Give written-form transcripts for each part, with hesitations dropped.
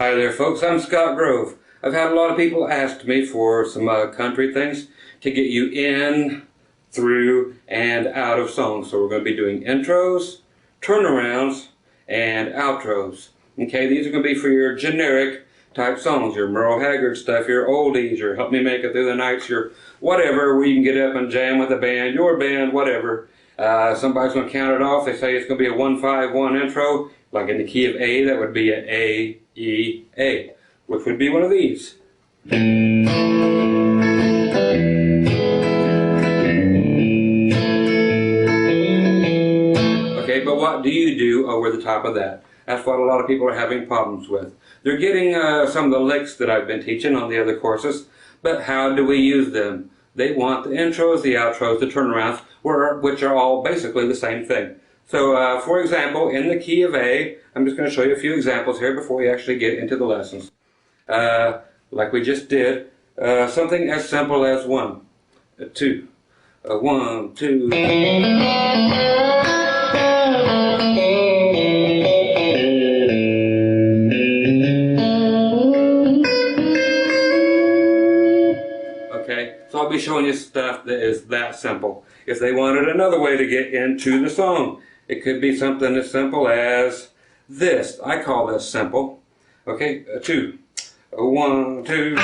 Hi there folks, I'm Scott Grove. I've had a lot of people ask me for some country things to get you in, through, and out of songs. So we're going to be doing intros, turnarounds, and outros. Okay, these are going to be for your generic type songs, your Merle Haggard stuff, your oldies, your Help Me Make It Through the Nights, your whatever, where you can get up and jam with a band, your band, whatever. Somebody's going to count it off. They say it's going to be a 1-5-1 intro, like in the key of A, that would be an A, E, A, which would be one of these. Okay, but what do you do over the top of that? That's what a lot of people are having problems with. They're getting some of the licks that I've been teaching on the other courses, but how do we use them? They want the intros, the outros, the turnarounds, which are all basically the same thing. So, for example, in the key of A, I'm just going to show you a few examples here before we actually get into the lessons. Like we just did, something as simple as 1, 2, 1, 2. Okay, so I'll be showing you stuff that is that simple. If they wanted another way to get into the song, it could be something as simple as this. I call this simple. Okay, 2, 1, 2.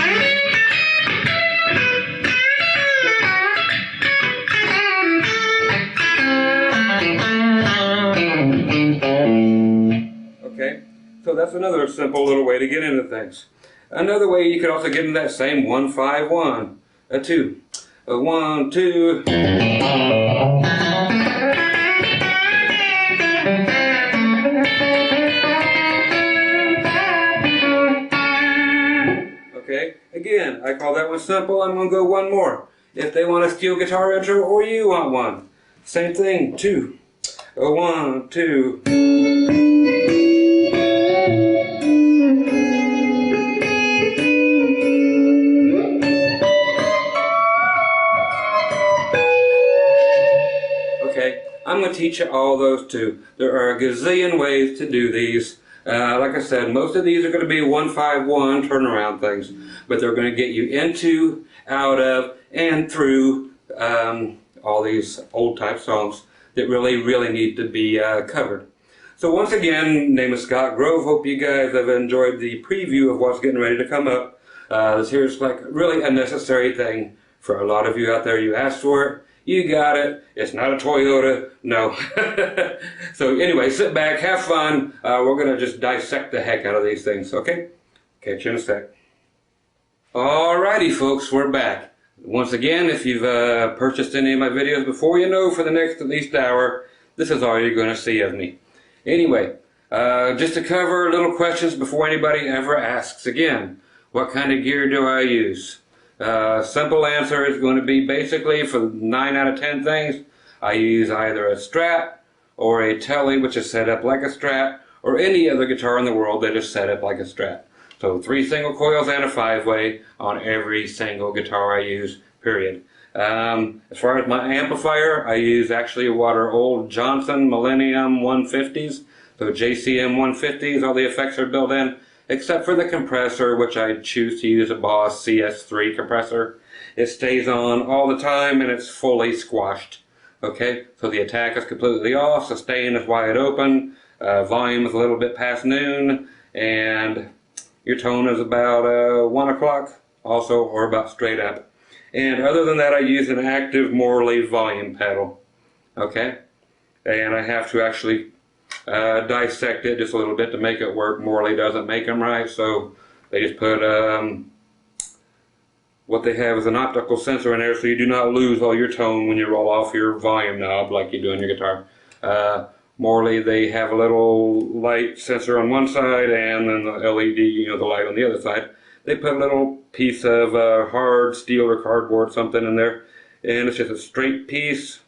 Okay, so that's another simple little way to get into things. Another way you could also get into that same 1-5-1, a 2, a 1, 2. Okay, again, I call that one simple. I'm going to go one more. If they want a steel guitar intro or you want one, same thing, 2, a 1, 2. Okay, I'm going to teach you all those too. There are a gazillion ways to do these. Like I said, most of these are going to be 1-5-1 turnaround things, but they're going to get you into, out of, and through all these old type songs that really need to be covered. So once again, name is Scott Grove. Hope you guys have enjoyed the preview of what's getting ready to come up. This here's like really a necessary thing for a lot of you out there. You asked for it. You got it. It's not a Toyota. No. So anyway, sit back, have fun. We're going to just dissect the heck out of these things, okay? Catch you in a sec. Alrighty, folks, we're back. Once again, if you've purchased any of my videos before, you know for the next at least hour, this is all you're going to see of me. Anyway, just to cover little questions before anybody ever asks again. What kind of gear do I use? Simple answer is going to be basically for 9 out of 10 things, I use either a Strat or a Tele, which is set up like a Strat, or any other guitar in the world that is set up like a Strat. So 3 single coils and a 5-way on every single guitar I use, period. As far as my amplifier, I use actually what are old Johnson Millennium 150s, so JCM 150s, all the effects are built in. Except for the compressor, which I choose to use a Boss CS3 compressor. It stays on all the time and it's fully squashed. Okay, so the attack is completely off, sustain is wide open, volume is a little bit past noon, and your tone is about 1 o'clock also, or about straight up. And other than that, I use an active Morley volume pedal. Okay, and I have to actually dissect it just a little bit to make it work. Morley doesn't make them right, so they just put what they have is an optical sensor in there, so you do not lose all your tone when you roll off your volume knob like you do on your guitar. Morley, they have a little light sensor on one side and then the LED, you know, the light on the other side. They put a little piece of hard steel or cardboard something in there, and it's just a straight piece,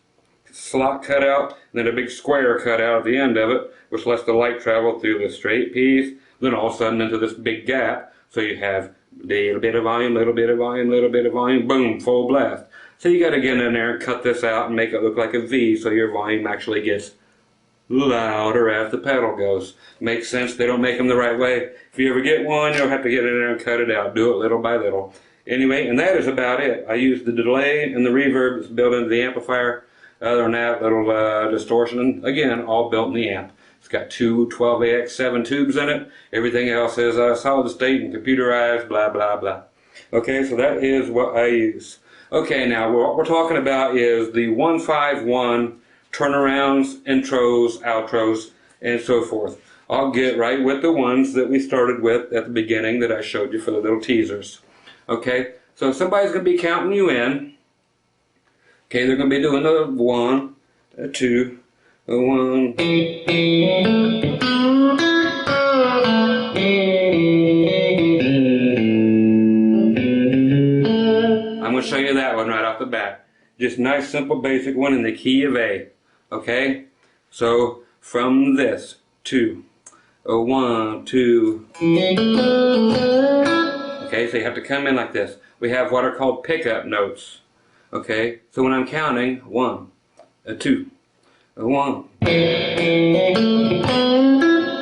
slot cut out, and then a big square cut out at the end of it, which lets the light travel through the straight piece, then all of a sudden into this big gap, so you have a little bit of volume, little bit of volume, little bit of volume, boom, full blast. So you got to get in there and cut this out and make it look like a V, so your volume actually gets louder as the pedal goes. Makes sense, they don't make them the right way. If you ever get one, you'll have to get in there and cut it out. Do it little by little. Anyway, and that is about it. I use the delay and the reverb that's built into the amplifier. Other than that, little distortion, again, all built in the amp. It's got two 12AX7 tubes in it. Everything else is solid state and computerized, blah, blah, blah. Okay, so that is what I use. Okay, now what we're talking about is the 151 turnarounds, intros, outros, and so forth. I'll get right with the ones that we started with at the beginning that I showed you for the little teasers. Okay, so somebody's going to be counting you in. Okay, they're going to be doing a 1, a 2, a 1. I'm going to show you that one right off the bat. Just nice, simple, basic one in the key of A. Okay, so from this to a 1, 2. Okay, so you have to come in like this. We have what are called pickup notes. Okay, so when I'm counting 1, a 2, a 1,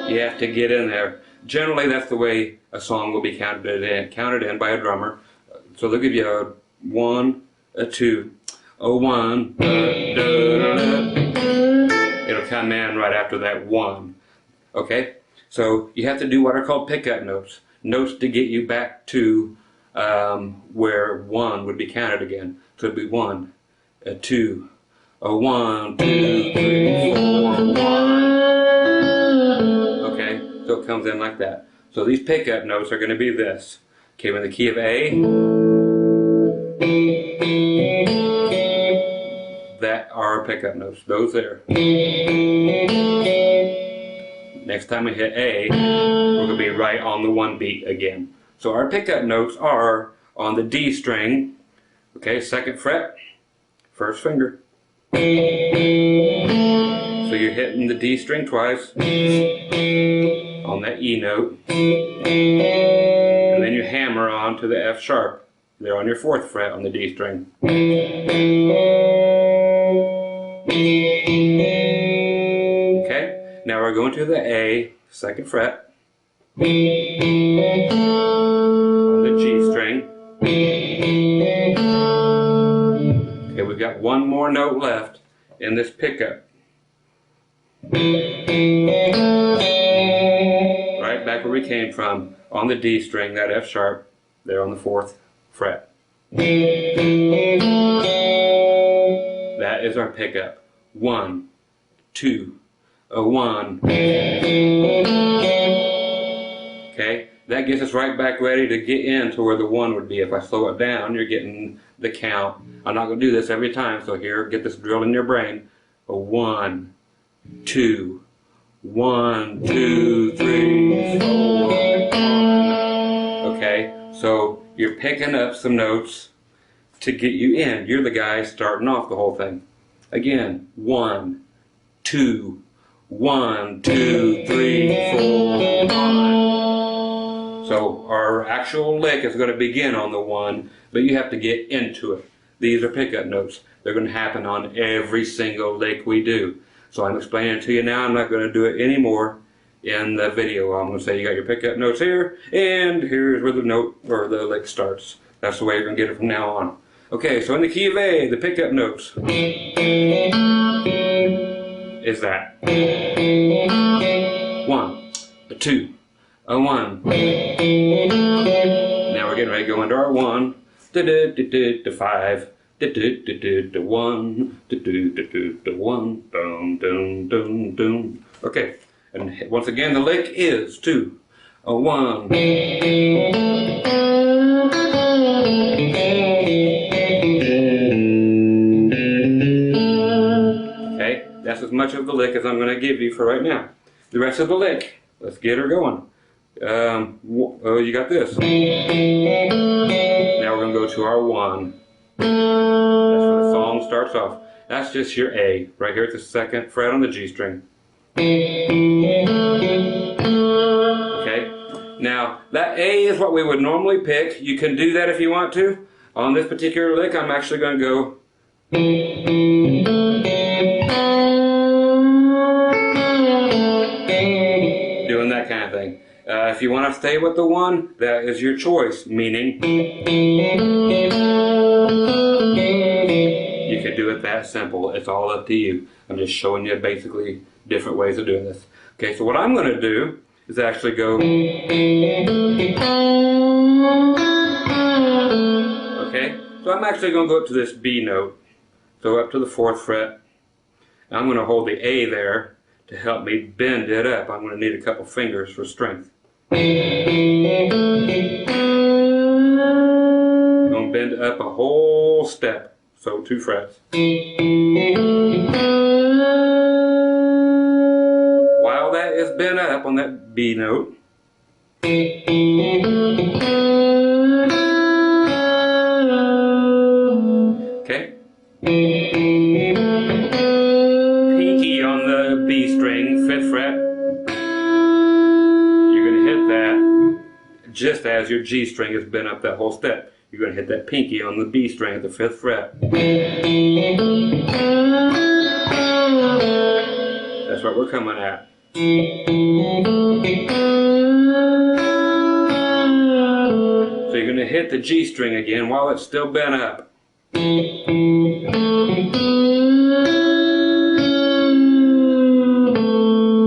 you have to get in there. Generally, that's the way a song will be counted in by a drummer. So they'll give you a 1, a 2, a 1. It'll come in right after that 1. Okay, so you have to do what are called pickup notes. Notes to get you back to where 1 would be counted again. So it'd be 1, a 2, a 1, 2, 3, 4, 1. Okay, so it comes in like that. So these pickup notes are going to be this. Okay, in the key of A, that are pickup notes. Those there. Next time we hit A, we're going to be right on the 1 beat again. So our pickup notes are on the D string. Okay, 2nd fret, 1st finger. So you're hitting the D string twice on that E note. And then you hammer on to the F sharp. They're on your 4th fret on the D string. Okay, now we're going to the A, 2nd fret. On the G string. Okay, we've got one more note left in this pickup. Right back where we came from, on the D string, that F sharp, there on the 4th fret. That is our pickup. 1, 2, a 1. Okay, that gets us right back ready to get into where the 1 would be. If I slow it down, you're getting the count. I'm not going to do this every time, so here, get this drilled in your brain. A 1, 2, 1, 2, 3, 4. Okay, so you're picking up some notes to get you in. You're the guy starting off the whole thing. Again, 1, 2, 1, 2, 3, 4, 1. So our actual lick is going to begin on the 1, but you have to get into it. These are pickup notes. They're going to happen on every single lick we do. So I'm explaining it to you now. I'm not going to do it anymore in the video. I'm going to say you got your pickup notes here, and here's where the note or the lick starts. That's the way you're going to get it from now on. Okay, so in the key of A, the pickup notes is that 1, a 2, a 1. Now we're getting ready to go into our 1, 5, 1, 1, dum dum dum dum. Okay, and once again the lick is 2, a 1. Okay, that's as much of the lick as I'm going to give you for right now. The rest of the lick, let's get her going. You got this. Now we're going to go to our 1. That's where the song starts off. That's just your A, right here at the 2nd fret on the G string. Okay, now that A is what we would normally pick. You can do that if you want to. On this particular lick, I'm actually going to go. if you want to stay with the 1, that is your choice, meaning you can do it that simple. It's all up to you. I'm just showing you basically different ways of doing this. Okay, so what I'm going to do is actually go, okay, so I'm actually going to go up to this B note, so up to the 4th fret. I'm going to hold the A there to help me bend it up. I'm going to need a couple fingers for strength. I'm going to bend up a whole step, so 2 frets. While that is bent up on that B note, okay, pinky on the B string, 5th fret, you're going to hit that just as your G string is bent up that whole step. You're going to hit that pinky on the B string at the 5th fret. That's what we're coming at. So you're going to hit the G string again while it's still bent up.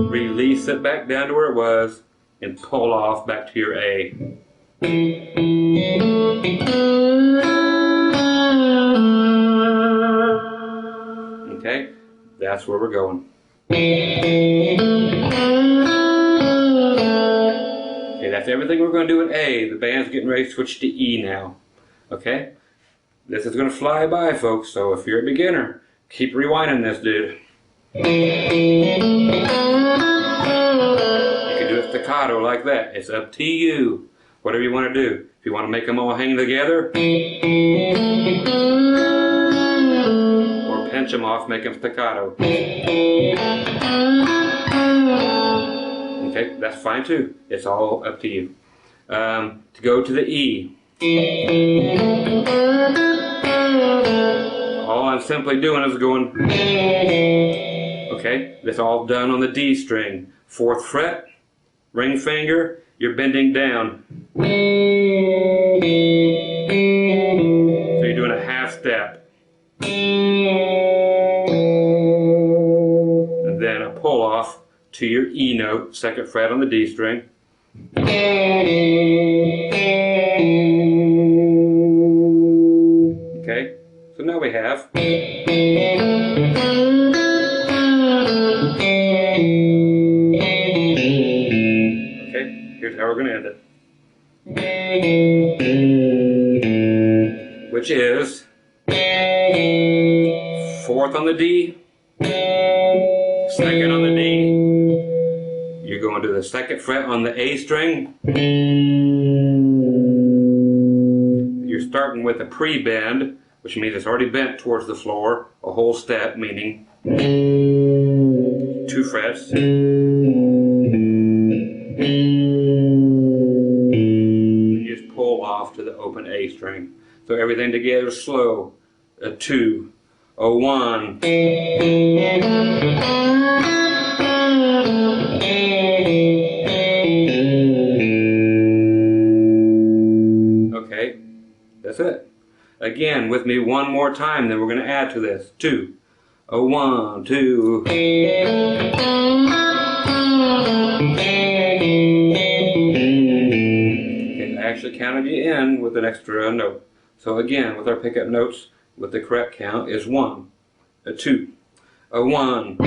Release it back down to where it was and pull off back to your A. Okay, that's where we're going. Okay, that's everything we're going to do in A. The band's getting ready to switch to E now. Okay, this is going to fly by, folks, so if you're a beginner, keep rewinding this, dude. You can do it staccato like that. It's up to you. Whatever you want to do. If you want to make them all hang together, or pinch them off, make them staccato. Okay, that's fine too. It's all up to you. To go to the E. All I'm simply doing is going, okay, that's all done on the D string. 4th fret, ring finger, you're bending down. So you're doing a half step. And then a pull off to your E note, 2nd fret on the D string. Okay, so now we have. Okay, here's how we're going to end it. Which is 4th on the D, 2nd on the D, you're going to the 2nd fret on the A string, you're starting with a pre-bend, which means it's already bent towards the floor, a whole step, meaning 2 frets, you just pull off to the open A string. So everything together slow, a 2, a 1, okay, that's it. Again, with me one more time, then we're going to add to this. 2, a 1, 2. Okay, I actually counted you in with an extra note. So again, with our pickup notes, with the correct count is 1, a 2, a 1.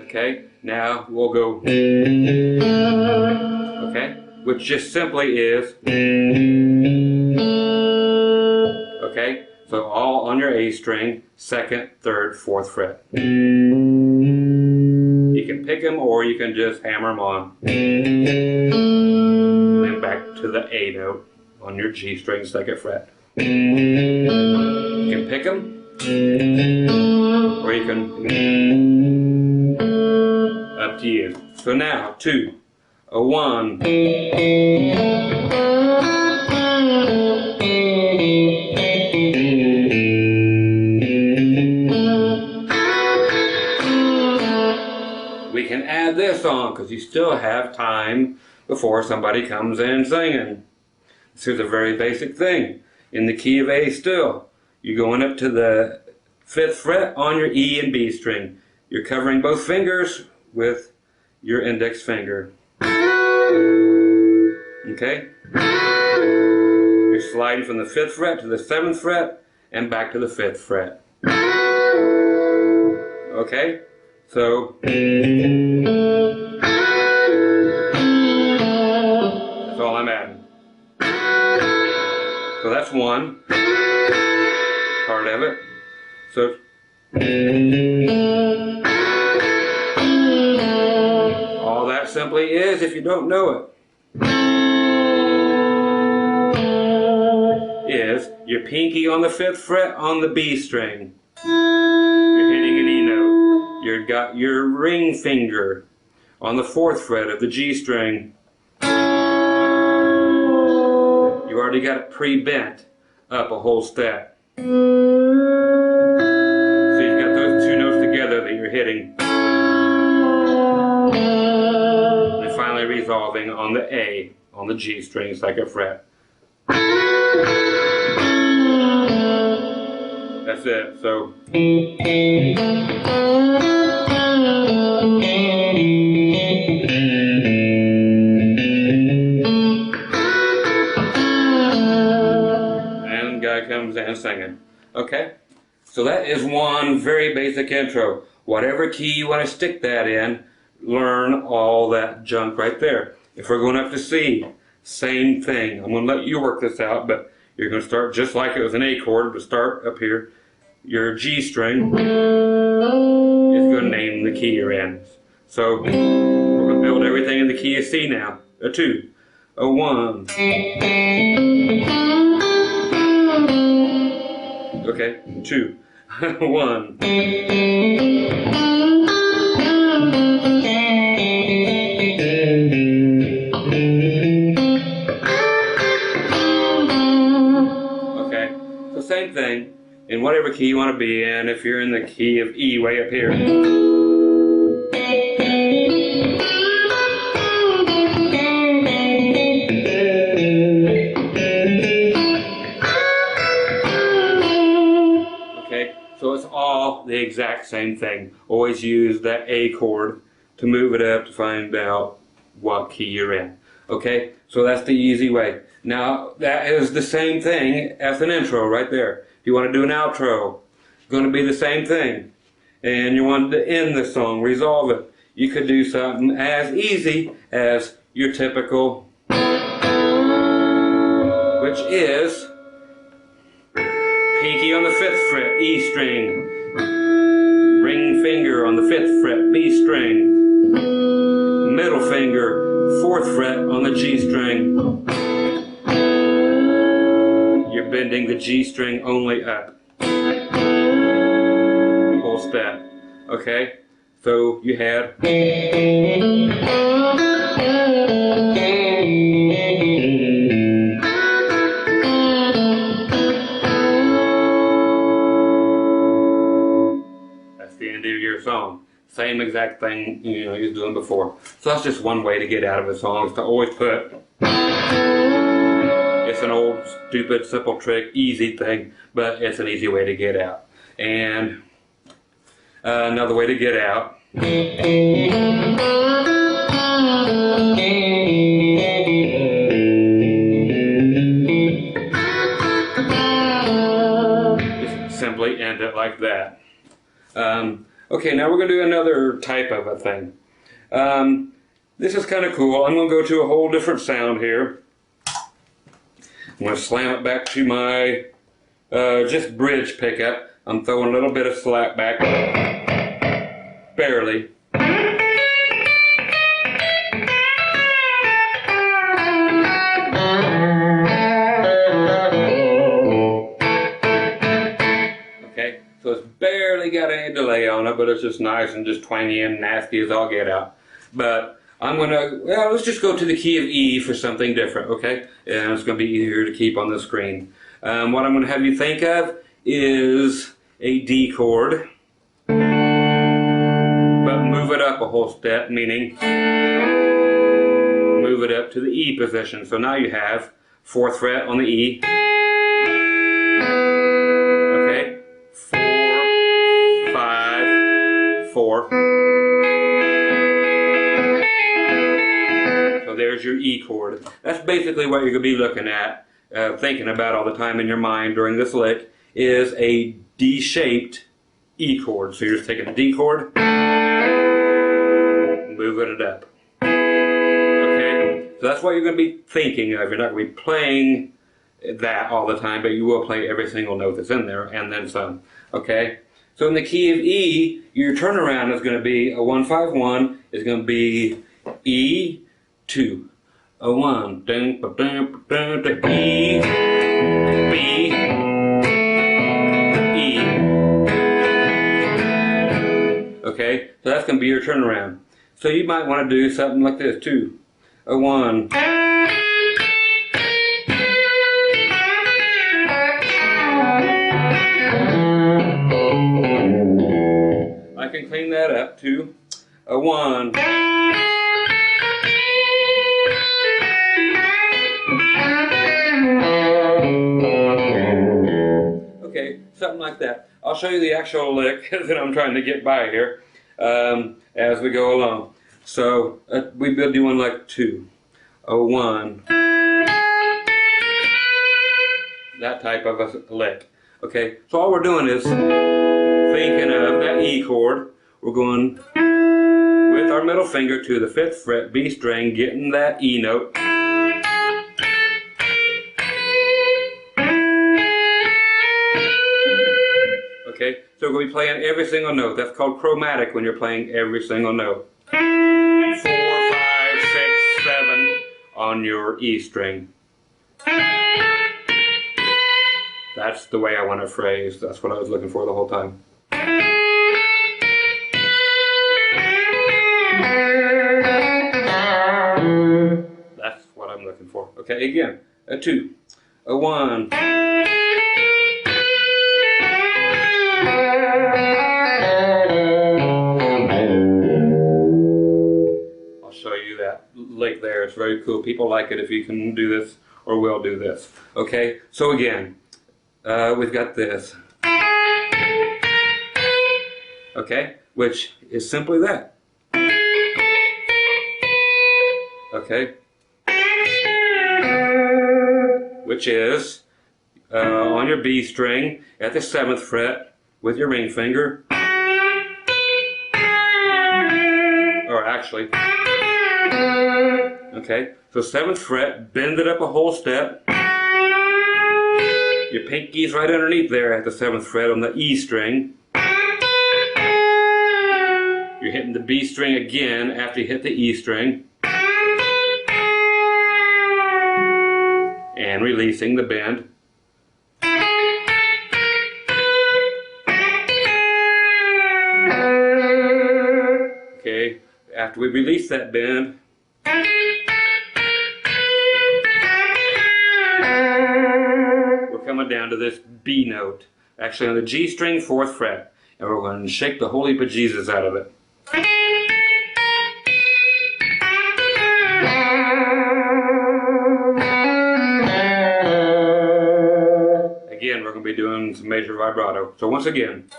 Okay, now we'll go. Okay, which just simply is. Okay, so all on your A string, 2nd, 3rd, 4th fret. You can pick them or you can just hammer them on. And then back to the A note on your G string, 2nd fret. You can pick them or you can, up to you. So now, 2, a 1, we can add this on because you still have time before somebody comes in singing. This is a very basic thing. In the key of A still, you're going up to the 5th fret on your E and B string. You're covering both fingers with your index finger. Okay? You're sliding from the 5th fret to the 7th fret and back to the 5th fret. Okay? So, that's all I'm adding. So that's one part of it. So, all that simply is, if you don't know it, is your pinky on the 5th fret on the B string. You're hitting an E note. You've got your ring finger on the 4th fret of the G string. You already got it pre-bent up a whole step. So you've got those two notes together that you're hitting. And finally resolving on the A, on the G string, 2nd fret. That's it. So and guy comes in singing. Okay? So that is one very basic intro. Whatever key you want to stick that in, learn all that junk right there. If we're going up to C, same thing. I'm going to let you work this out, but you're going to start just like it was an A chord, but start up here. Your G string is going to name the key you're in. So we're going to build everything in the key of C now. A 2, a 1. Okay, 2, 1. Okay, so same thing. In whatever key you want to be in, if you're in the key of E way up here. Okay, so it's all the exact same thing. Always use that A chord to move it up to find out what key you're in. Okay, so that's the easy way. Now, that is the same thing as an intro right there. If you want to do an outro, it's going to be the same thing. And you want to end the song, resolve it. You could do something as easy as your typical, which is pinky on the 5th fret, E string, ring finger on the 5th fret, B string, middle finger, 4th fret on the G string. You're bending the G string only up. Whole step. Okay? So you had. That's the end of your song. Same exact thing you was doing before. So that's just one way to get out of a song, is to always put. It's an old, stupid, simple trick, easy thing, but it's an easy way to get out. And another way to get out is simply end it like that. Okay, now we're going to do another type of a thing. This is kind of cool. I'm going to go to a whole different sound here. I'm going to slam it back to my just bridge pickup. I'm throwing a little bit of slap back, barely. Okay, so it's barely got any delay on it, but it's just nice and just twangy and nasty as all get out. But I'm going to, well, let's just go to the key of E for something different, okay? And it's going to be easier to keep on the screen. What I'm going to have you think of is a D chord, but move it up a whole step, meaning move it up to the E position. So now you have 4th fret on the E. Okay, 4, 5, 4. So there's your E chord. That's basically what you're going to be looking at, thinking about all the time in your mind during this lick, is a D-shaped E chord. So you're just taking the D chord, moving it up. Okay, so that's what you're going to be thinking of. You're not going to be playing that all the time, but you will play every single note that's in there and then some. Okay, so in the key of E, your turnaround is going to be a 1-5-1. Is going to be E, 2, a 1, dun, ba, dun, ba, dun, to E, B, E. Okay, so that's going to be your turnaround. So you might want to do something like this too. A 1. I can clean that up to a 1. Okay, something like that. I'll show you the actual lick that I'm trying to get by here as we go along. So we've been doing like 2, a 1, that type of a lick. Okay, so all we're doing is thinking of that E chord. We're going with our middle finger to the 5th fret B string, getting that E note. Okay, so we're going to be playing every single note. That's called chromatic when you're playing every single note. 4, 5, 6, 7 on your E string. That's the way I want to phrase. That's what I was looking for the whole time. That's what I'm looking for. Okay, again, a 2, a 1. I'll show you that lick there. It's very cool. People like it if you can do this or will do this. Okay, so again, we've got this. Okay, which is simply that. Okay, which is on your B string at the 7th fret with your ring finger, or actually, okay, so 7th fret, bend it up a whole step. Your pinky's right underneath there at the 7th fret on the E string. You're hitting the B string again after you hit the E string. And releasing the bend. Okay, after we release that bend, we're coming down to this B note, actually on the G string, 4th fret, and we're going to shake the holy bejesus out of it. Again, we're going to be doing some major vibrato. So once again,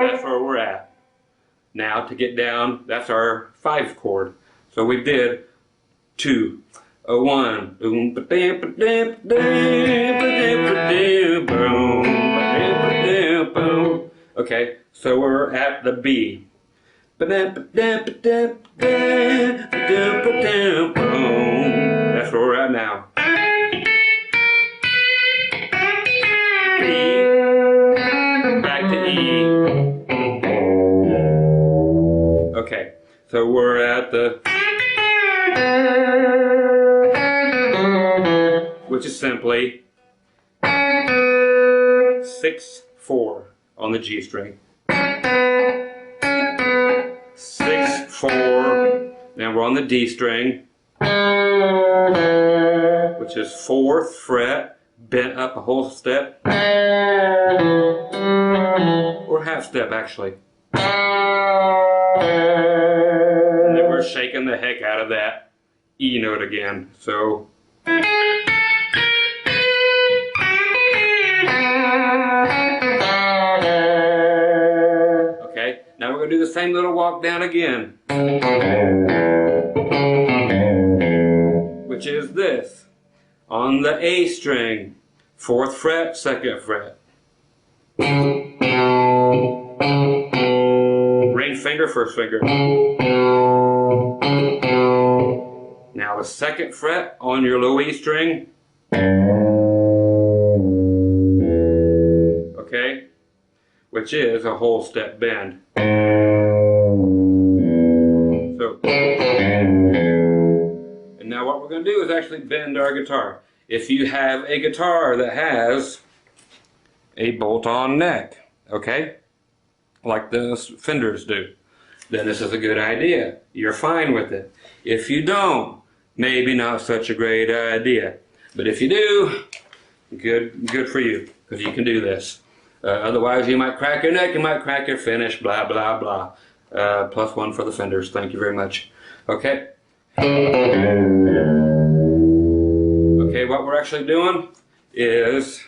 that's where we're at. Now to get down, that's our 5th chord. So we did 2, a 1, okay, so we're at the B. That's where we're at now. B, back to E. Okay, so we're at the, which is simply 6-4 on the G string. 6-4. Now we're on the D string, which is 4th fret, bent up a whole step. half step actually. And then we're shaking the heck out of that E note again. So okay, now we're going to do the same little walk down again, which is this. On the A string, 4th fret, 2nd fret. Ring finger, 1st finger. Now the 2nd fret on your low E string. Okay, which is a whole step bend. So, and now what we're going to do is actually bend our guitar. If you have a guitar that has a bolt-on neck, okay, like the Fenders do, then this is a good idea. You're fine with it. If you don't, maybe not such a great idea. But if you do, good for you, because you can do this. Otherwise, you might crack your neck, you might crack your finish, blah, blah, blah. +1 for the Fenders. Thank you very much. Okay. Okay, what we're actually doing is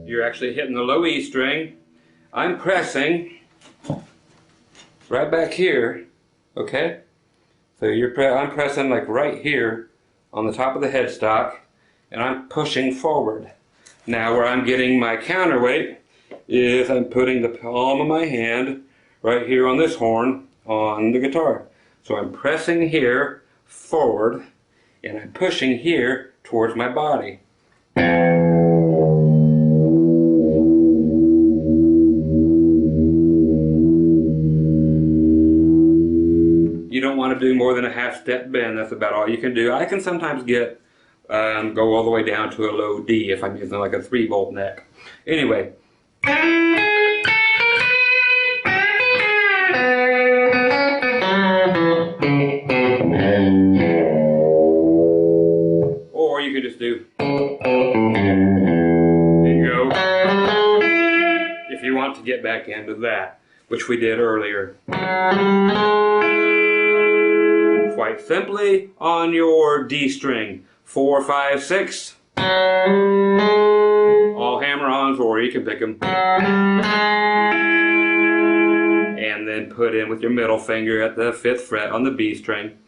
you're actually hitting the low E string. I'm pressing right back here, okay? So I'm pressing like right here on the top of the headstock, and I'm pushing forward. Now where I'm getting my counterweight is I'm putting the palm of my hand right here on this horn on the guitar. So I'm pressing here forward, and I'm pushing here towards my body. You don't want to do more than a half step bend. That's about all you can do. I can sometimes go all the way down to a low D if I'm using like a 3-bolt neck. Anyway. Or you could just do and go if you want to get back into that, which we did earlier. Quite simply, on your D string, 4, 5, 6, all hammer-ons, or you can pick them, and then put in with your middle finger at the 5th fret on the B string.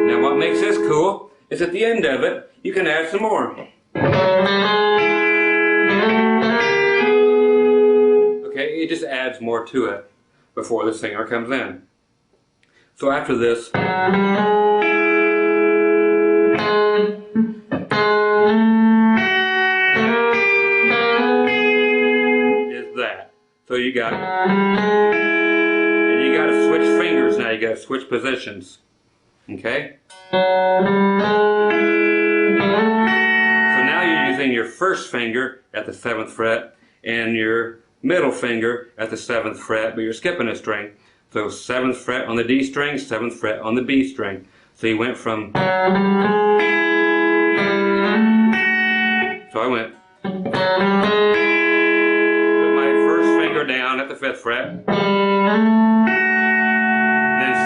Now what makes this cool is at the end of it, you can add some more. Okay, it just adds more to it before the singer comes in. So after this, is that. So you got, and you got to switch fingers now. You got to switch positions. Okay. So now you're using your 1st finger at the 7th fret and your middle finger at the 7th fret, but you're skipping a string. So 7th fret on the D string, 7th fret on the B string. So you went from, so I went, put my 1st finger down at the 5th fret, then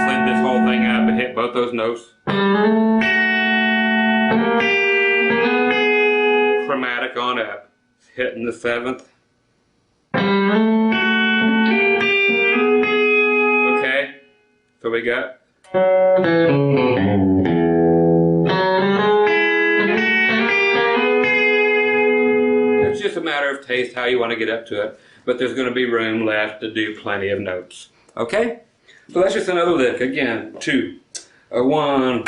slid this whole thing up and hit both those notes. Chromatic on up, hitting the 7th. Okay, so we got it's just a matter of taste how you want to get up to it, but there's going to be room left to do plenty of notes. Okay, so that's just another lick. Again, 2, 1.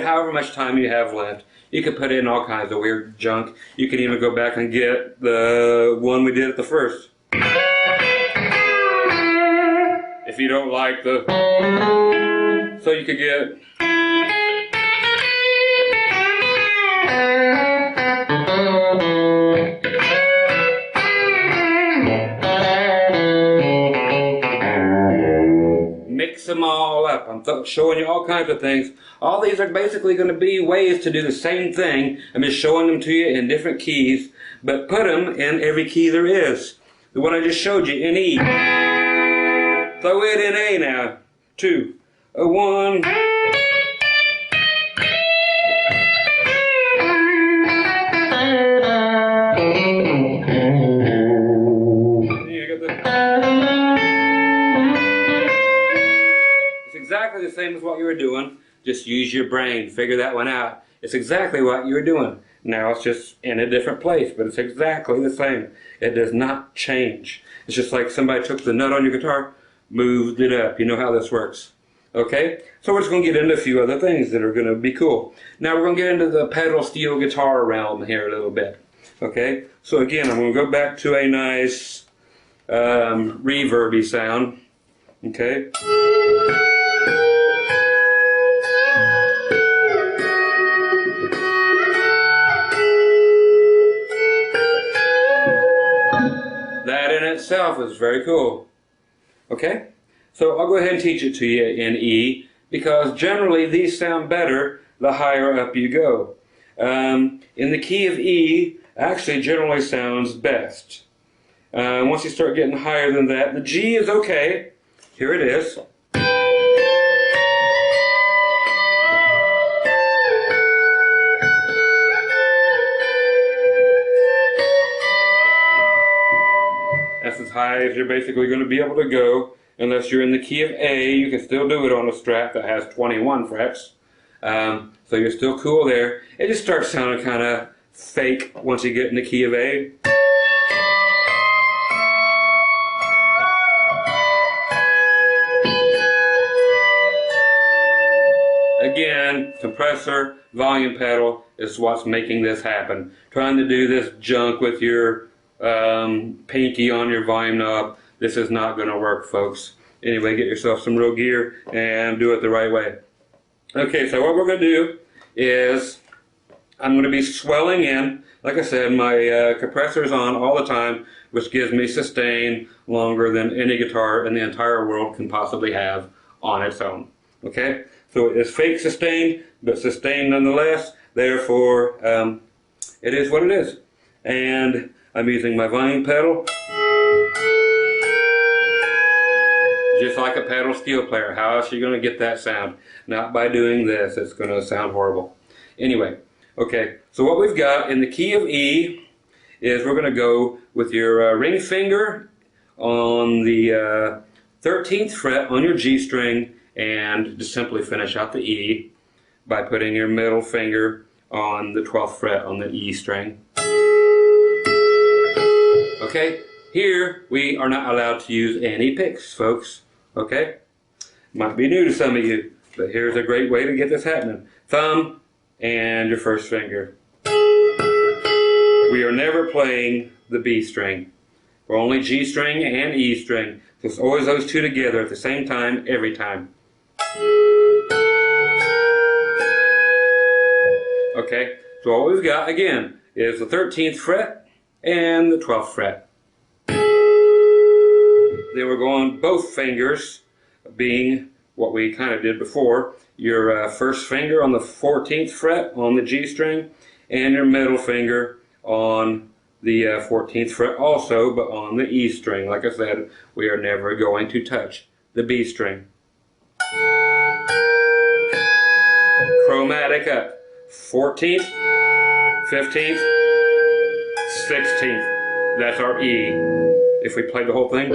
However much time you have left, you can put in all kinds of weird junk. You can even go back and get the one we did at the first. If you don't like the, so you could get up. I'm showing you all kinds of things. All these are basically going to be ways to do the same thing. I'm just showing them to you in different keys, but put them in every key there is. The one I just showed you in E. Throw it in A now. 2, a 1. It's exactly the same as what you were doing. Just use your brain. Figure that one out. It's exactly what you were doing. Now it's just in a different place, but it's exactly the same. It does not change. It's just like somebody took the nut on your guitar, moved it up. You know how this works. Okay? So we're just going to get into a few other things that are going to be cool. Now we're going to get into the pedal steel guitar realm here a little bit. Okay? So again, I'm going to go back to a nice reverby sound. Okay? That in itself is very cool. Okay? So I'll go ahead and teach it to you in E, because generally these sound better the higher up you go. In the key of E, actually generally sounds best. Once you start getting higher than that, the G is okay. Here it is. That's as high as you're basically going to be able to go. Unless you're in the key of A, you can still do it on a Strat that has 21 frets. So you're still cool there. It just starts sounding kind of fake once you get in the key of A. Again, compressor, volume pedal is what's making this happen. Trying to do this junk with your pinky on your volume knob, this is not going to work, folks. Anyway, get yourself some real gear and do it the right way. Okay, so what we're going to do is I'm going to be swelling in. Like I said, my compressor is on all the time, which gives me sustain longer than any guitar in the entire world can possibly have on its own. Okay, so it's fake sustained, but sustained nonetheless. Therefore, it is what it is. And I'm using my volume pedal, just like a pedal steel player. How else are you going to get that sound? Not by doing this. It's going to sound horrible. Anyway, okay, so what we've got in the key of E is we're going to go with your ring finger on the 13th fret on your G string, and just simply finish out the E by putting your middle finger on the 12th fret on the E string. Okay, here we are not allowed to use any picks, folks. Okay? Might be new to some of you, but here's a great way to get this happening. Thumb and your first finger. We are never playing the B string. We're only G string and E string. So it's always those two together at the same time, every time. Okay, so all we've got, again, is the 13th fret and the 12th fret. Then we're going both fingers, being what we kind of did before. Your first finger on the 14th fret on the G string, and your middle finger on the 14th fret also, but on the E string. Like I said, we are never going to touch the B string. Chromatic up. 14th, 15th, 16th. That's our E. If we play the whole thing,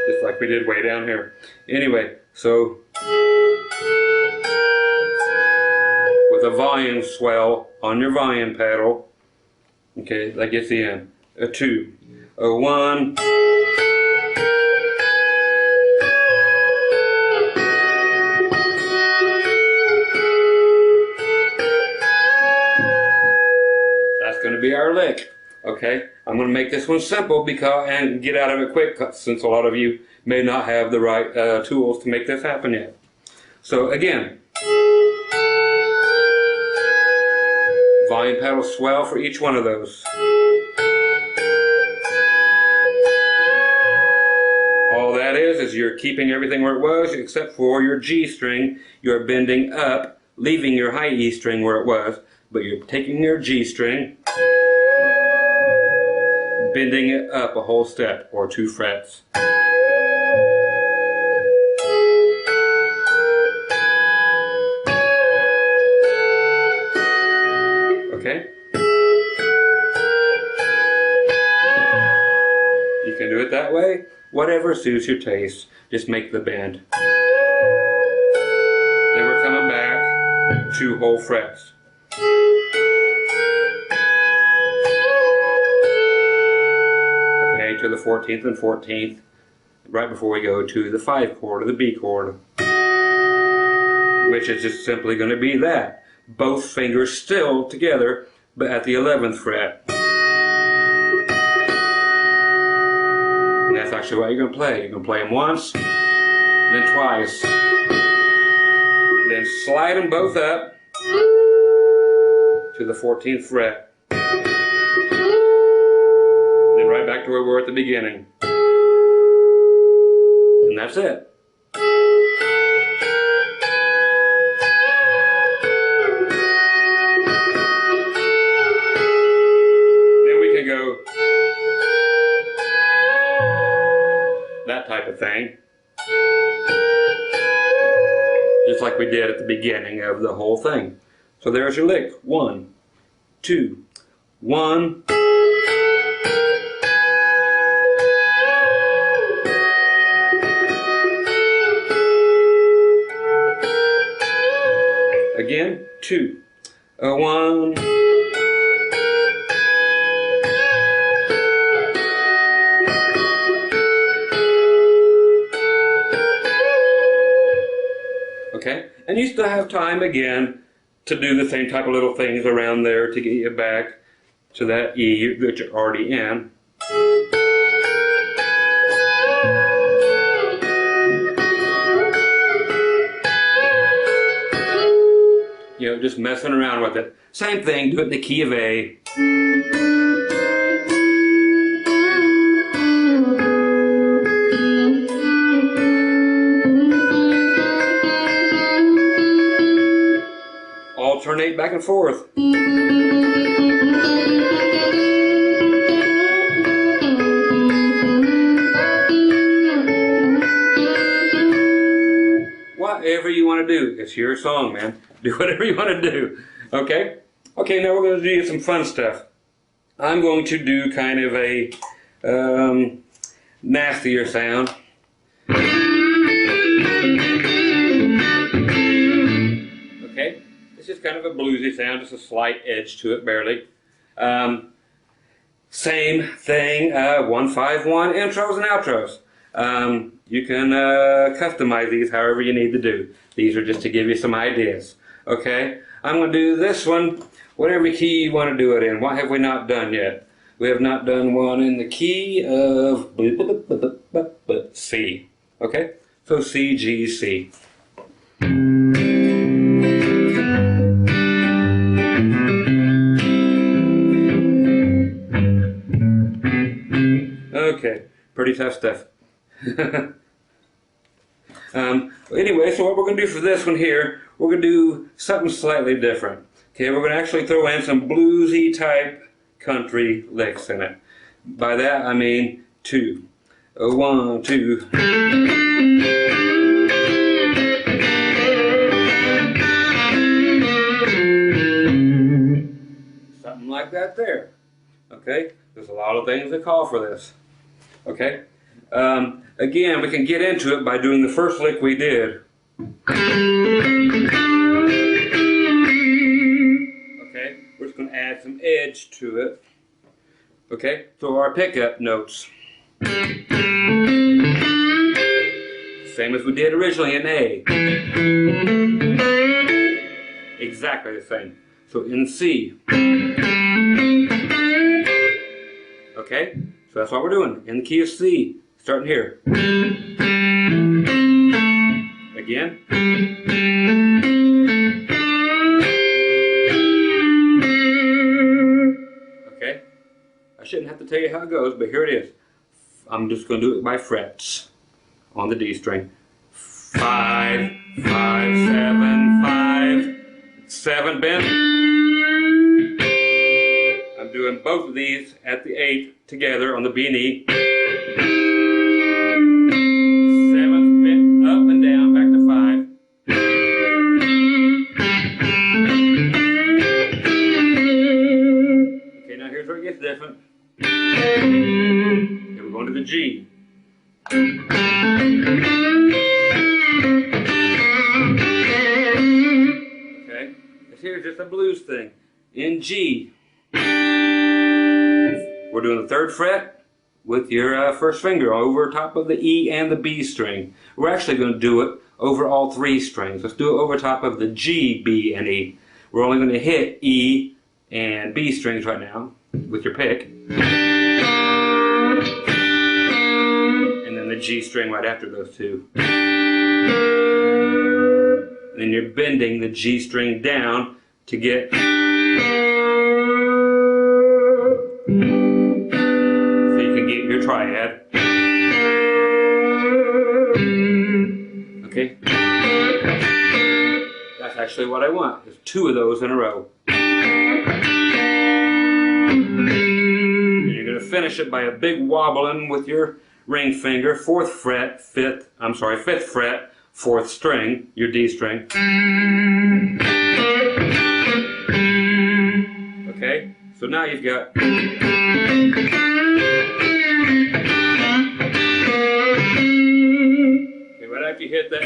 just like we did way down here. Anyway, so with a volume swell on your volume pedal, okay, that gets the end. A 2, a 1. Going to be our lick. Okay, I'm going to make this one simple and get out of it quick, since a lot of you may not have the right tools to make this happen yet. So again, volume pedal swell for each one of those. All that is you're keeping everything where it was except for your G string. You're bending up, leaving your high E string where it was, but you're taking your G string, bending it up a whole step or 2 frets. Okay? You can do it that way, whatever suits your taste. Just make the bend. Then we're coming back 2 whole frets. Okay, to the 14th and 14th, right before we go to the 5 chord or the B chord, which is just simply going to be that. Both fingers still together, but at the 11th fret. And that's actually what you're going to play. You're going to play them once, then twice, then slide them both up to the 14th fret, then right back to where we were at the beginning. And that's it. Then we can go that type of thing, just like we did at the beginning of the whole thing. So there's your lick. 1, 2, 1. Again, 2, 1. Okay, and you still have time again to do the same type of little things around there to get you back to that E that you're already in. You know, just messing around with it. Same thing, do it in the key of A. Alternate back and forth. Whatever you want to do. It's your song, man. Do whatever you want to do. Okay? Okay, now we're going to do some fun stuff. I'm going to do kind of a nastier sound. Okay? It's just kind of a bluesy sound, just a slight edge to it, barely. Same thing, 1-5-1 intros and outros. You can customize these however you need to do. These are just to give you some ideas. Okay? I'm going to do this one, whatever key you want to do it in. What have we not done yet? We have not done one in the key of C. Okay? So C, G, C. Okay, pretty tough stuff. Anyway, so what we're going to do for this one here, we're going to do something slightly different. Okay, we're going to actually throw in some bluesy type country licks in it. By that I mean 2. 1, 2. Something like that there. Okay, there's a lot of things that call for this. Okay, again, we can get into it by doing the first lick we did. Okay, we're just going to add some edge to it. Okay, so our pickup notes. Same as we did originally in A. Exactly the same. So in C. Okay, so that's what we're doing. In the key of C, starting here. Again. Okay, I shouldn't have to tell you how it goes, but here it is. I'm just going to do it by frets. on the D string. 5, 5, 7, 5, 7 bend. I'm doing both of these at the 8 together on the B and E. 7th bend up and down, back to 5. Okay, now here's where it gets different. Okay, we're going to the G. Okay, here's just a blues thing. In G, we're doing the 3rd fret with your first finger over top of the E and the B string. We're actually going to do it over all 3 strings. Let's do it over top of the G, B, and E. We're only going to hit E and B strings right now with your pick. And then the G string right after those two. And then you're bending the G string down to get so you can get your triad. Okay? That's actually what I want. There's 2 of those in a row. And you're going to finish it by a big wobbling with your ring finger, 4th fret, 5th fret, 4th string, your D string. Okay, so now you've got okay, right after you hit that,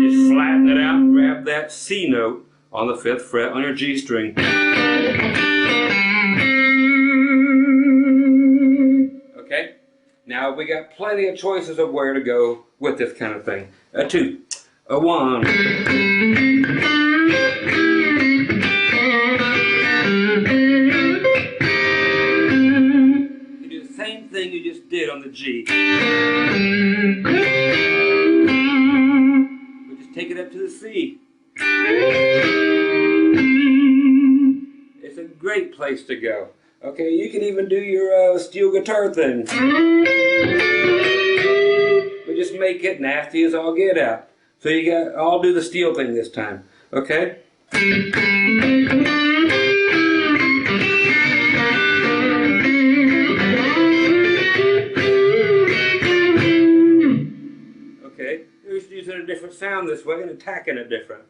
just flatten it out and grab that C note on the 5th fret on your G string. Okay, now we got plenty of choices of where to go with this kind of thing. A 2, a 1. You do the same thing you just did on the G. We just take it up to the C. It's a great place to go. Okay, you can even do your steel guitar thing. But just make it nasty as all get out. So I'll do the steel thing this time. Okay? Okay, you're just using a different sound this way and attacking it different.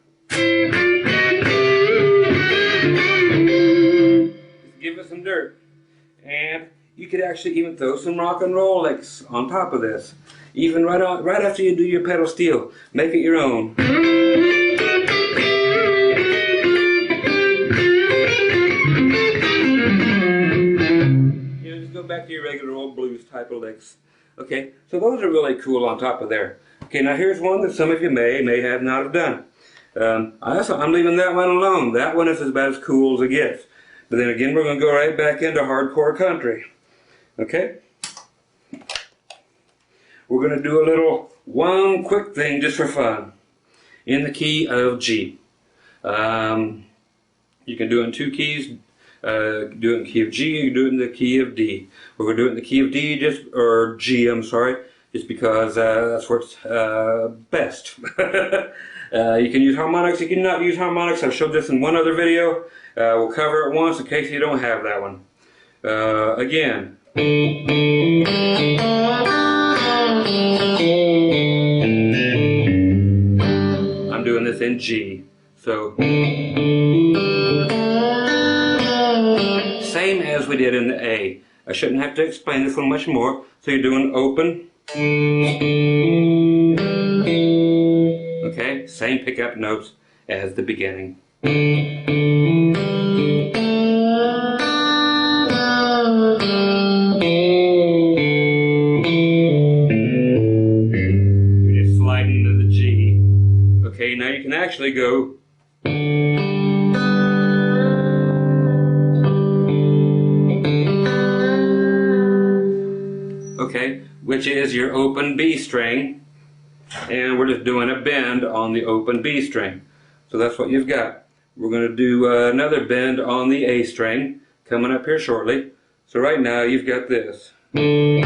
Give it some dirt. And you could actually even throw some rock and roll licks on top of this. Even right after you do your pedal steel. Make it your own. You know, just go back to your regular old blues type of licks. Okay, so those are really cool on top of there. Okay, now here's one that some of you may have not have done. I'm leaving that one alone. That one is about as cool as it gets. But then again, we're going to go right back into hardcore country. Okay? We're going to do one quick thing just for fun. In the key of G. You can do it in 2 keys. Do it in the key of G, you can do it in the key of D. We're going to do it in the key of D, or G, I'm sorry, just because that's where it's best. You can use harmonics, you can not use harmonics. I've showed this in one other video. We'll cover it once in case you don't have that one. Again. I'm doing this in G. So, same as we did in the A. I shouldn't have to explain this one much more. So you're doing open. Okay, same pickup notes as the beginning. You're just sliding into the G. Okay, now you can actually go. Okay, which is your open B string. And we're just doing a bend on the open B string. So that's what you've got. We're going to do another bend on the A string coming up here shortly. So right now you've got this. You're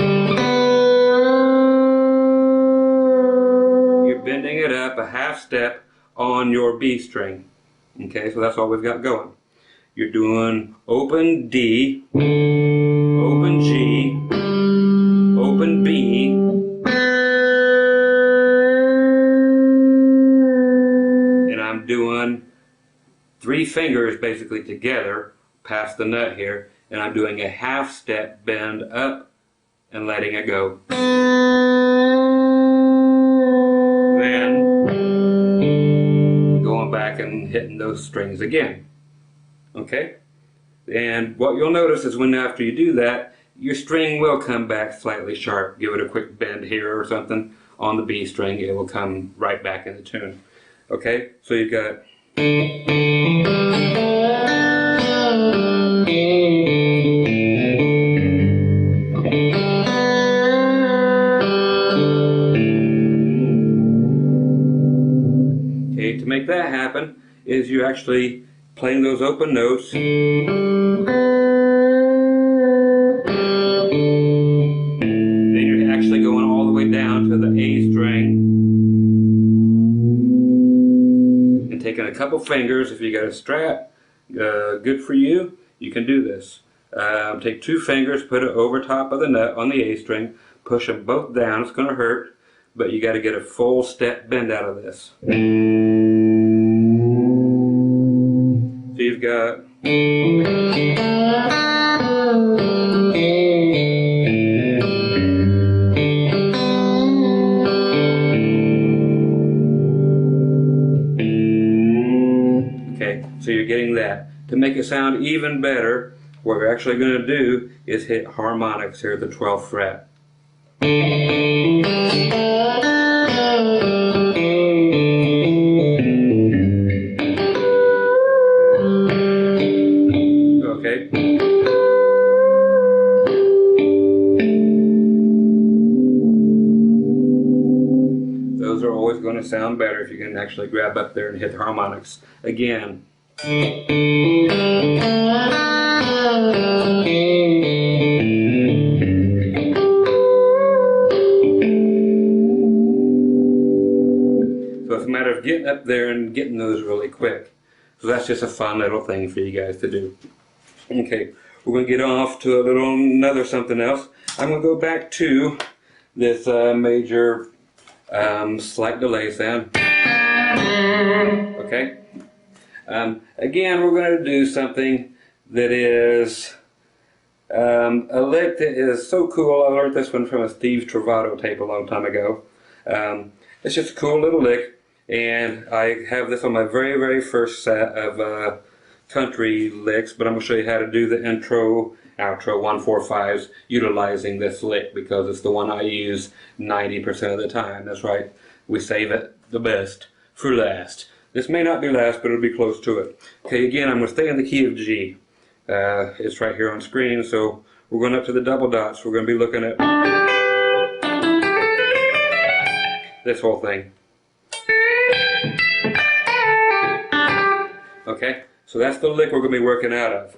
bending it up a half step on your B string. Okay, so that's all we've got going. You're doing open D, open G, open B, and I'm doing 3 fingers basically together past the nut here, and I'm doing a half step bend up and letting it go. Then going back and hitting those strings again. Okay? And what you'll notice is when after you do that, your string will come back slightly sharp. Give it a quick bend here or something on the B string, it will come right back into tune. Okay? So you've got okay, to make that happen is you actually playing those open notes. Then you're actually going all the way down to the A string and taking a couple fingers. If you got a Strat, good for you. You can do this. Take 2 fingers, put it over top of the nut on the A string, push them both down. It's going to hurt, but you got to get a full step bend out of this. So you've got okay, so you're getting that. To make it sound even better, what we're actually going to do is hit harmonics here at the 12th fret. Okay. Those are always going to sound better if you can actually grab up there and hit the harmonics. Again. So it's a matter of getting up there and getting those really quick. So that's just a fun little thing for you guys to do. Okay, we're going to get off to another something else. I'm going to go back to this major slight delay sound. Okay. Again, we're going to do something that is a lick that is so cool. I learned this one from a Steve Trovato tape a long time ago. It's just a cool little lick, and I have this on my very, very first set of country licks, but I'm going to show you how to do the intro, outro 1-4-5s utilizing this lick because it's the one I use 90% of the time. That's right, we save it the best for last. This may not be last, but it'll be close to it. Okay, again, I'm going to stay in the key of G. It's right here on screen, so we're going up to the double dots. We're going to be looking at this whole thing. Okay, so that's the lick we're going to be working out of.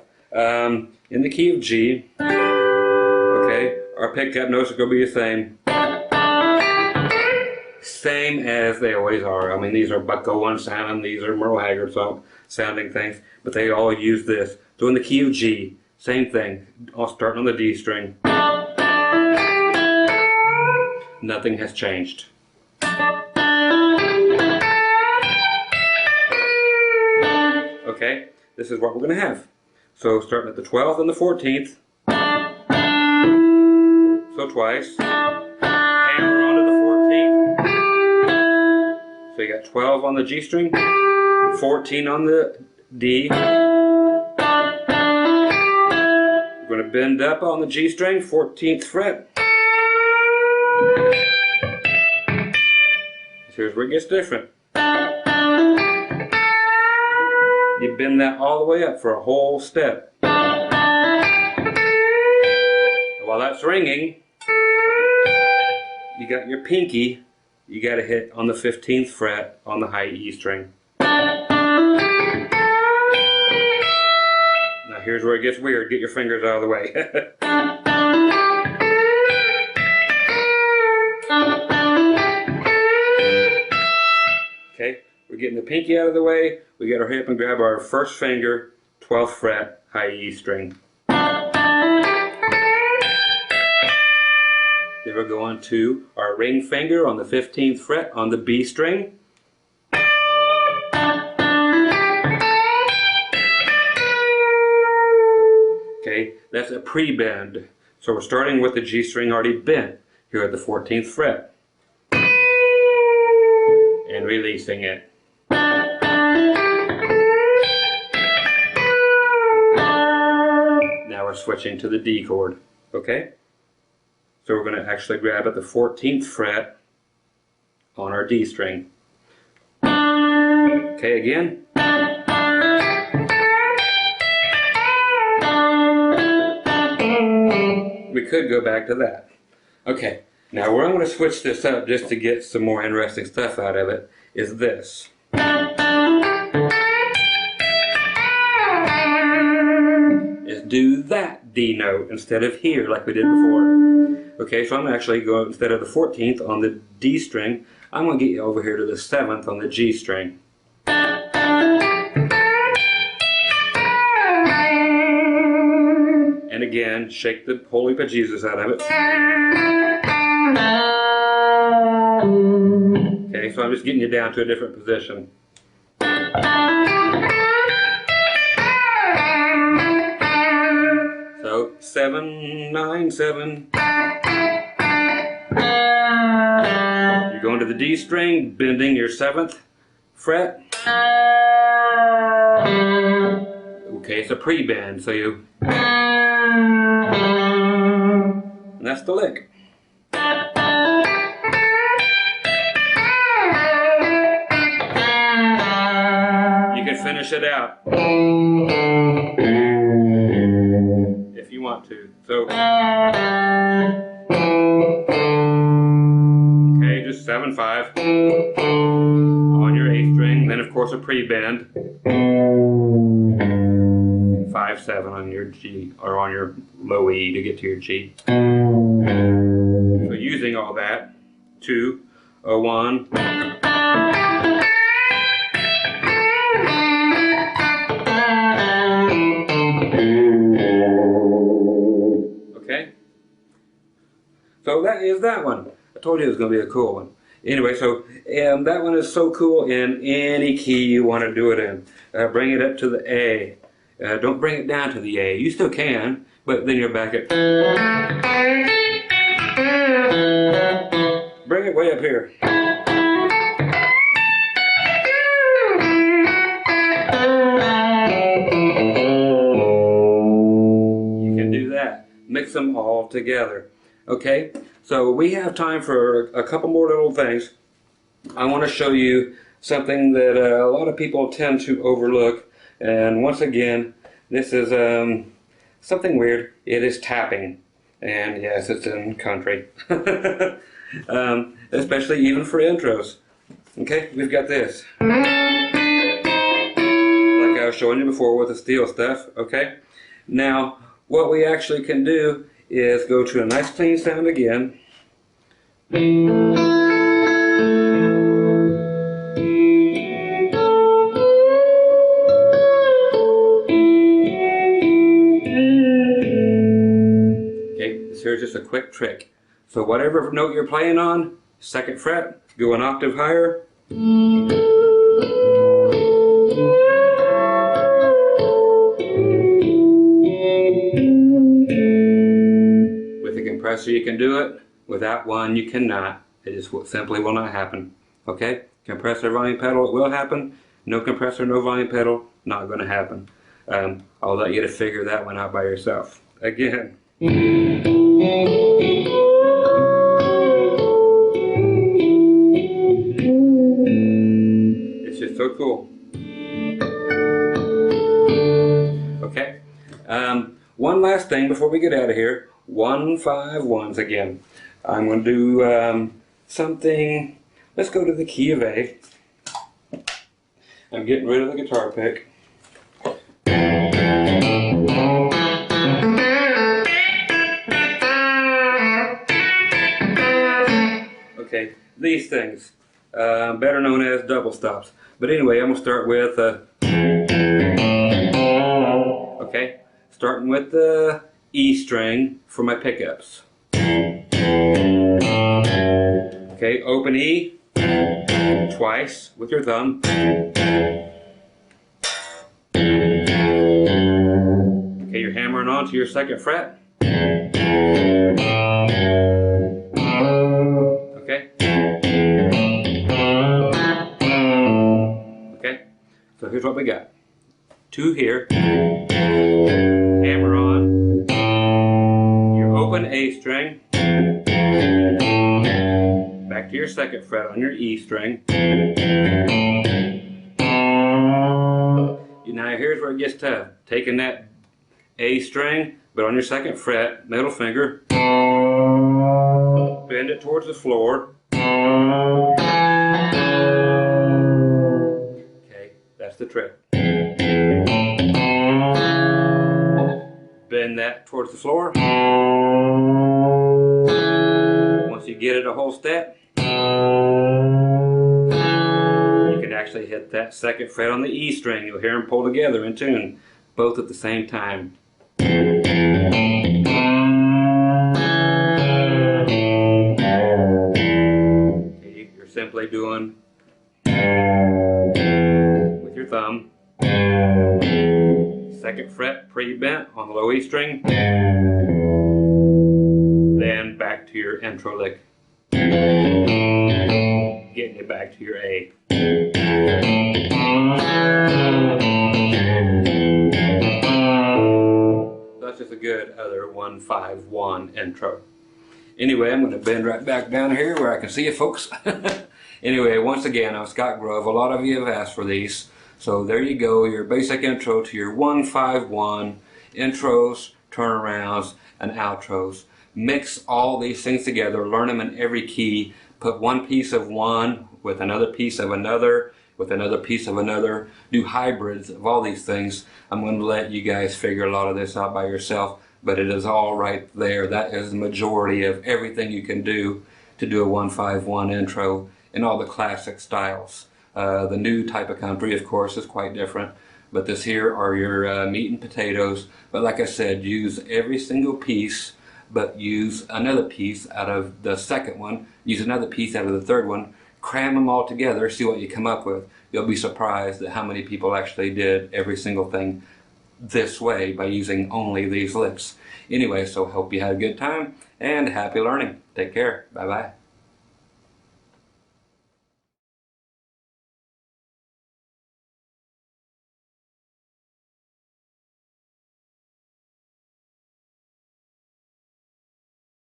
In the key of G, okay, our pickup notes are going to be the same as they always are. I mean, these are Bucko One sounding, these are Merle Haggard sounding things, but they all use this. So in the key of G, same thing, all starting on the D string. Nothing has changed. Okay, this is what we're going to have. So starting at the 12th and the 14th. So twice. Hammer onto the 14th. So you got 12 on the G string, 14 on the D. We're going to bend up on the G string, 14th fret. Here's where it gets different. You bend that all the way up for a whole step. While that's ringing, you got your pinky, you got to hit on the 15th fret on the high E string. Now here's where it gets weird. Get your fingers out of the way. We're getting the pinky out of the way. We get our hip and grab our first finger, 12th fret, high E string. Then we're going to our ring finger on the 15th fret on the B string. Okay, that's a pre-bend. So we're starting with the G string already bent here at the 14th fret. And releasing it. Now we're switching to the D chord. Okay? So we're going to actually grab at the 14th fret on our D string. Okay, again. We could go back to that. Okay, now where I'm going to switch this up just to get some more interesting stuff out of it is this. Is do that D note instead of here like we did before. Okay, so I'm actually going, instead of the 14th on the D string, I'm going to get you over here to the 7th on the G string. And again, shake the holy bejesus out of it. Okay, so I'm just getting you down to a different position. So 7, 9, 7. You're going to the D string, bending your 7th fret. Okay, it's a pre-bend, so you... And that's the lick. You can finish it out if you want to. So, okay, just 7, 5 on your A string. Then, of course, a pre-bend. 5, 7 on your G, or on your low E to get to your G. So using all that, 2, a 1. Okay? So that is that one. I told you it was going to be a cool one. Anyway, so that one is so cool in any key you want to do it in. Bring it up to the A. Don't bring it down to the A. You still can, but then you're back at... Bring it way up here. You can do that. Mix them all together. Okay? So we have time for a couple more little things. I want to show you something that a lot of people tend to overlook. And once again, this is something weird. It is tapping. And yes, it's in country. Especially even for intros. Okay, we've got this. Like I was showing you before with the steel stuff. Okay, now what we actually can do is go to a nice clean sound again. Here's just a quick trick. So whatever note you're playing on, 2nd fret, go an octave higher. With a compressor you can do it. Without one you cannot. It just simply will not happen. Okay? Compressor volume pedal, it will happen. No compressor, no volume pedal, not going to happen. I'll let you to figure that one out by yourself. Again. It's just so cool. Okay. One last thing before we get out of here. 1, 5, 1s again. I'm going to do something. Let's go to the key of A. I'm getting rid of the guitar pick. Okay, these things. better known as double stops. But anyway, I'm going to start with, okay, starting with the E string for my pickups. Okay, open E twice with your thumb. Okay, you're hammering on to your second fret. Okay. Okay, so here's what we got. 2 here. Hammer on your open A string. Back to your second fret on your E string. Now here's where it gets tough. Taking that A string, but on your second fret, middle finger, bend it towards the floor. Okay, that's the trick. Bend that towards the floor. Once you get it a whole step, you can actually hit that second fret on the E string. You'll hear them pull together in tune, both at the same time. Okay, you're simply doing with your thumb. Second fret pre-bent on the low E string. Then back to your intro lick. Getting it back to your A. That's just a good other 1-5-1 intro. Anyway, I'm going to bend right back down here where I can see you folks. Anyway, once again, I'm Scott Grove. A lot of you have asked for these. So there you go, your basic intro to your 1-5-1 intros, turnarounds, and outros. Mix all these things together, learn them in every key, put one piece of one with another piece of another, with another piece of another, do hybrids of all these things. I'm going to let you guys figure a lot of this out by yourself, but it is all right there. That is the majority of everything you can do to do a 1-5-1 intro in all the classic styles. The new type of country, of course, is quite different, but this here are your meat and potatoes. But like I said, use every single piece, but use another piece out of the second one, use another piece out of the third one, cram them all together, see what you come up with. You'll be surprised at how many people actually did every single thing this way by using only these licks. Anyway, so hope you had a good time and happy learning. Take care. Bye-bye.